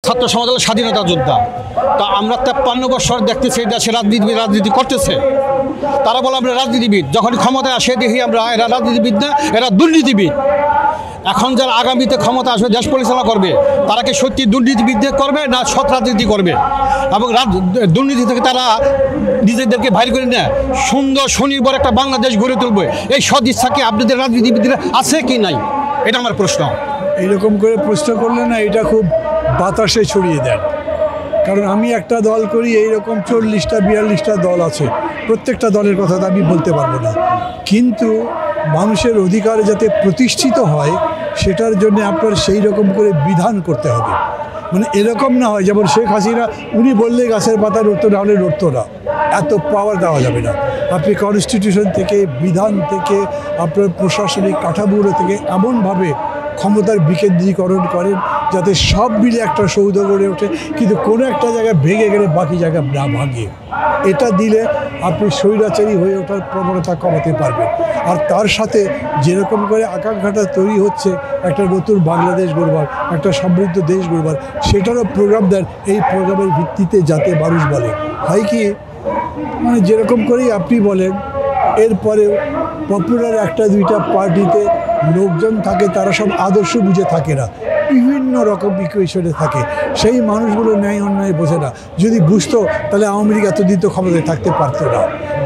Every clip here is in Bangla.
ছাত্র সমাজ হলো স্বাধীনতা যোদ্ধা। তা আমরা 53 বছর দেখতেছি দেশে রাজনীতি করতেছে। তারা বলে আমরা রাজনীতিবিদ, যখন ক্ষমতায় আসে দেখি আমরা এরা রাজনীতিবিদ না, এরা দুর্নীতিবিদ। এখন যারা আগামীতে ক্ষমতা আসবে, দেশ পরিচালনা করবে, তারা কি সত্যি দুর্নীতিবিদদের করবে না সৎ রাজনীতি করবে? এবং দুর্নীতি থেকে তারা নিজেদেরকে বাইর করে নেয়, সুন্দর স্বনির্ভর একটা বাংলাদেশ গড়ে তুলবে। এই সদ ইচ্ছা কি আপনাদের রাজনীতিবিদরা আছে কি নাই? এটা আমার প্রশ্ন। এইরকম করে প্রশ্ন করলে না, এটা খুব বাতাসে ছড়িয়ে দেন। কারণ আমি একটা দল করি, এইরকম 40টা 42টা দল আছে, প্রত্যেকটা দলের কথা তো আমি বলতে পারবো না। কিন্তু মানুষের অধিকার যাতে প্রতিষ্ঠিত হয়, সেটার জন্য আপনার সেই রকম করে বিধান করতে হবে। মানে এরকম না হয় যেমন শেখ হাসিনা, উনি বললে গাছের পাতা লড়তো, না হলে লড়তো না। এত পাওয়ার দেওয়া যাবে না। আপনি কনস্টিটিউশন থেকে, বিধান থেকে, আপনার প্রশাসনিক কাঠামো থেকে এমনভাবে ক্ষমতার বিকেন্দ্রীকরণ করেন যাতে সব মিলে একটা সৌধ গড়ে ওঠে, কিন্তু কোনো একটা জায়গায় ভেঙে গেলে বাকি জায়গা না ভাঙে। এটা দিলে আপনি স্বৈরাচারী হয়ে ওঠার প্রবণতা কমাতে পারবেন। আর তার সাথে যেরকম করে আকাঙ্ক্ষাটা তৈরি হচ্ছে একটা নতুন বাংলাদেশ গড়বার, একটা সমৃদ্ধ দেশ গড়বার, সেটারও প্রোগ্রাম দেন। এই প্রোগ্রামের ভিত্তিতে যাতে মানুষ বলে, হয় কি, মানে যেরকম করেই আপনি বলেন, এরপরেও পপুলার একটা দুইটা পার্টিতে লোকজন থাকে, তারা সব আদর্শ বুঝে থাকে না, বিভিন্ন রকম ইকুয়েশনে থাকে। সেই মানুষগুলো ন্যায় অন্যায় বোঝে না। যদি বুঝতো তাহলে আওয়ামী লীগ এতদিন তো ক্ষমতায় থাকতে পারতো না।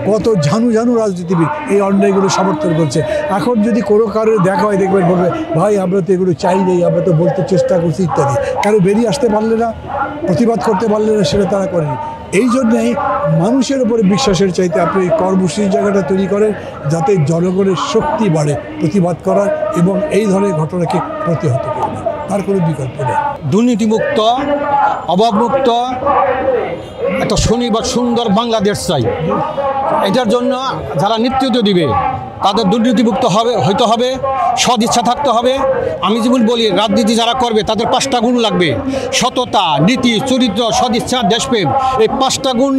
কত ঝানু রাজনীতিবিদ এই অন্যায়গুলো সমর্থন করছে। এখন যদি কোনো কারণে দেখা হয়, দেখবেন বলবে, ভাই আমরা তো এগুলো চাই নেই, আমরা তো বলতে চেষ্টা করছি ইত্যাদি। কেন বেরিয়ে আসতে পারলে না, প্রতিবাদ করতে পারলে না, সেটা তারা করেনি। এই জন্যেই মানুষের উপরে বিশ্বাসের চাইতে আপনি এই কর্মসূচির জায়গাটা তৈরি করেন, যাতে জনগণের শক্তি বাড়ে প্রতিবাদ করার এবং এই ধরনের ঘটনাকে প্রতিহত করবে। তার কোনো বিকল্প নেই। দুর্নীতিমুক্ত, অভাবমুক্ত একটা শনিবার সুন্দর বাংলাদেশ চাই। এটার জন্য যারা নেতৃত্ব দিবে তাদের দুর্নীতিমুক্ত হইতে হবে, সদ ইচ্ছা থাকতে হবে। আমি যেমন বলি, রাজনীতি যারা করবে তাদের 5টা গুণ লাগবে: সততা, নীতি, চরিত্র, সদিচ্ছা, দেশপ্রেম। এই 5টা গুণ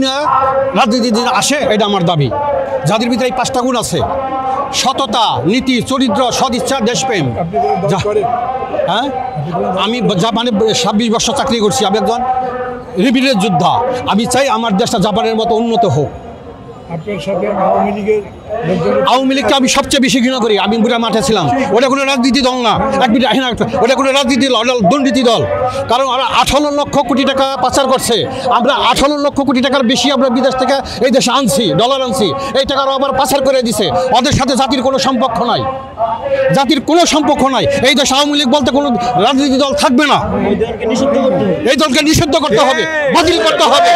রাজনীতি যদি আসে, এটা আমার দাবি। যাদের ভিতরে এই 5টা গুণ আছে, সততা, নীতি, চরিত্র, সদিচ্ছা, দেশপ্রেম। হ্যাঁ, আমি জাপানে 26 বছর চাকরি করছি। আমি একজন রিবিলের যোদ্ধা। আমি চাই আমার দেশটা জাপানের মতো উন্নত হোক। আপনার সাথে আওয়ামী লীগকে আমি সবচেয়ে বেশি ঘৃণা করি। আমি বুড়া মাঠে ছিলাম। ওটা কোনো রাজনীতি দল না, ওটা কোনো রাজনীতি দল, দুর্নীতি দল। কারণ ওরা 18 লক্ষ কোটি টাকা পাচার করছে। আমরা 18 লক্ষ কোটি টাকার বেশি আমরা বিদেশ থেকে এই দেশে আনছি, ডলার আনছি। এই টাকার আবার পাচার করে দিছে। ওদের সাথে জাতির কোনো সম্পর্ক নাই, জাতির কোনো সম্পর্ক নাই। এই দেশে আওয়ামী লীগ বলতে কোনো রাজনীতি দল থাকবে না। এই দলকে নিষিদ্ধ করতে হবে, বাতিল করতে হবে,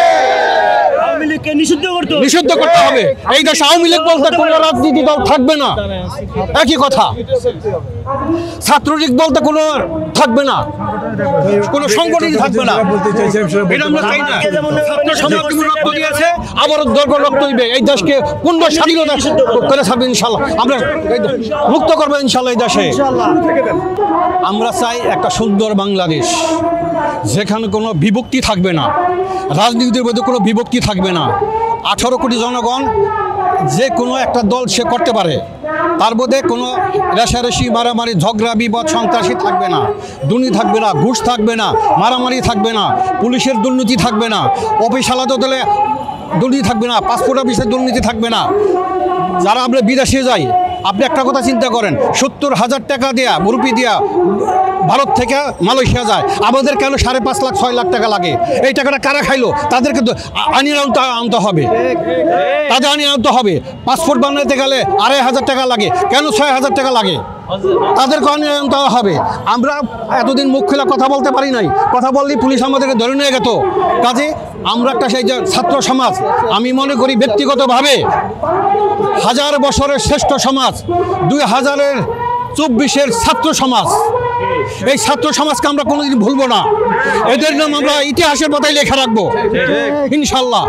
নিষিদ্ধ করতে হবে। এই দেশে আওয়ামী লীগ বলতে কোনো রাজনীতি দল থাকবে না। একই কথা, ছাত্রলীগ বলতে কোনো থাকবে না, কোনো সংগঠনই থাকবে না। এটা আমরা চাই না। ছাত্র সমাজ রক্ত দিয়েছে, আবার দরকার রক্ত দিবে। এই দেশকে পূর্ণ স্বাধীনতা করে থাকবে ইনশাল্লাহ। আমরা মুক্ত করবো ইনশাল্লাহ এই দেশে। আমরা চাই একটা সুন্দর বাংলাদেশ, যেখানে কোনো বিভক্তি থাকবে না, রাজনীতির মধ্যে কোনো বিভক্তি থাকবে না। 18 কোটি জনগণ যে কোনো একটা দল সে করতে পারে, তার মধ্যে কোনো রেশারেশি, মারামারি, ঝগড়া, বিবাদ, সন্ত্রাসী থাকবে না, দুর্নীতি থাকবে না, ঘুষ থাকবে না, মারামারি থাকবে না, পুলিশের দুর্নীতি থাকবে না, অফিস আলাদা দলে দুর্নীতি থাকবে না, পাসপোর্ট অফিসের দুর্নীতি থাকবে না। যারা আমরা বিদেশে যাই, আপনি একটা কথা চিন্তা করেন, 70,000 টাকা দেয়া মুরুপি দেয়া ভারত থেকে মালয়েশিয়া যায়, আমাদের কেন 5.5 লাখ 6 লাখ টাকা লাগে? এই টাকাটা কারা খাইলো? তাদেরকে তো আনিয়ে আনতে হবে, তাদের আনিয়ে আনতে হবে। পাসপোর্ট বানাতে গেলে 2,500 টাকা লাগে, কেন 6,000 টাকা লাগে? তাদেরকে আনিয়ে আনতে হবে। আমরা এতদিন মুখ খোলা কথা বলতে পারি নাই, কথা বললেই পুলিশ আমাদেরকে ধরে নিয়ে গেত। কাজে আমরা একটা সেই যে ছাত্র সমাজ, আমি মনে করি ব্যক্তিগতভাবে 1000 বছরের শ্রেষ্ঠ সমাজ 2024-এর ছাত্র সমাজ। এই ছাত্র সমাজকে আমরা কোনোদিন ভুলবো না। এদের নাম আমরা ইতিহাসের পাতায় লেখা রাখবো ইনশাল্লাহ।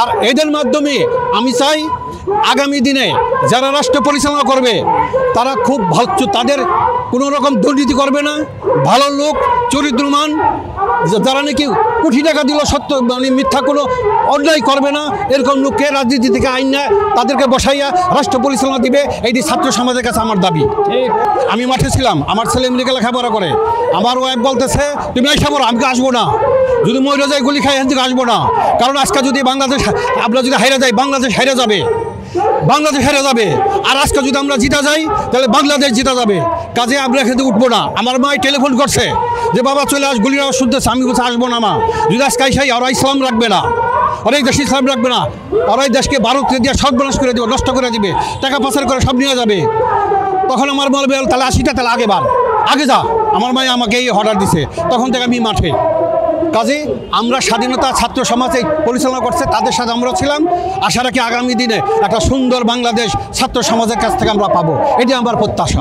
আর এদের মাধ্যমে আমি চাই আগামী দিনে যারা রাষ্ট্র পরিচালনা করবে তারা খুব ভালো, তাদের কোনো রকম দুর্নীতি করবে না, ভালো লোক চরিত্রমান, যারা নাকি কোটি টাকা দিল সত্য মানে মিথ্যা কোনো অন্যায় করবে না, এরকম লোককে রাজনীতি থেকে আইন না তাদেরকে বসাইয়া রাষ্ট্র পরিচালনা দিবে, এইটি ছাত্র সমাজের কাছে আমার দাবি। আমি মাঠে ছিলাম, আমার ছেলে মেয়েকে লেখাপড়া করে, আমার ওয়াইফ বলতেছে তুমি এসে পড়ো, আমি আসবো না, যদি মহিলা যায় গুলি খাই এখান থেকে আসবো না, কারণ আজকে যদি বাংলাদেশ আমরা যদি হেরে যাই বাংলাদেশ হেরে যাবে, বাংলাদেশ হেরে যাবে, আর আজকে যদি আমরা জিতা যাই তাহলে বাংলাদেশ জিতা যাবে, কাজে আমরা এখান থেকে উঠবো না। আমার মা টেলিফোন করছে যে বাবা চলে আস, গুলির আওয়াজ শুনতেছে, আমি বলছি আসবো না মা, যদি আজকে আইসাই ওরা ইসলাম রাখবে না, ওরা এই দেশে ইসলাম রাখবে না, ওরা এই দেশকে ভারতকে দিয়ে সর্বনাশ করে দেবে, নষ্ট করে দিবে, টাকা পাচার করে সব নিয়ে যাবে। তখন আমার বলবে তাহলে 80টা তাহলে আগে যা, আমার মায়ে আমাকে এই অর্ডার দিছে, তখন থেকে আমি মাঠে। কাজে আমরা স্বাধীনতা ছাত্র সমাজে পরিচালনা করছে, তাদের সাথে আমরা ছিলাম, আশা রাখি আগামী দিনে একটা সুন্দর বাংলাদেশ ছাত্র সমাজের কাছ থেকে আমরা পাবো, এটি আমার প্রত্যাশা।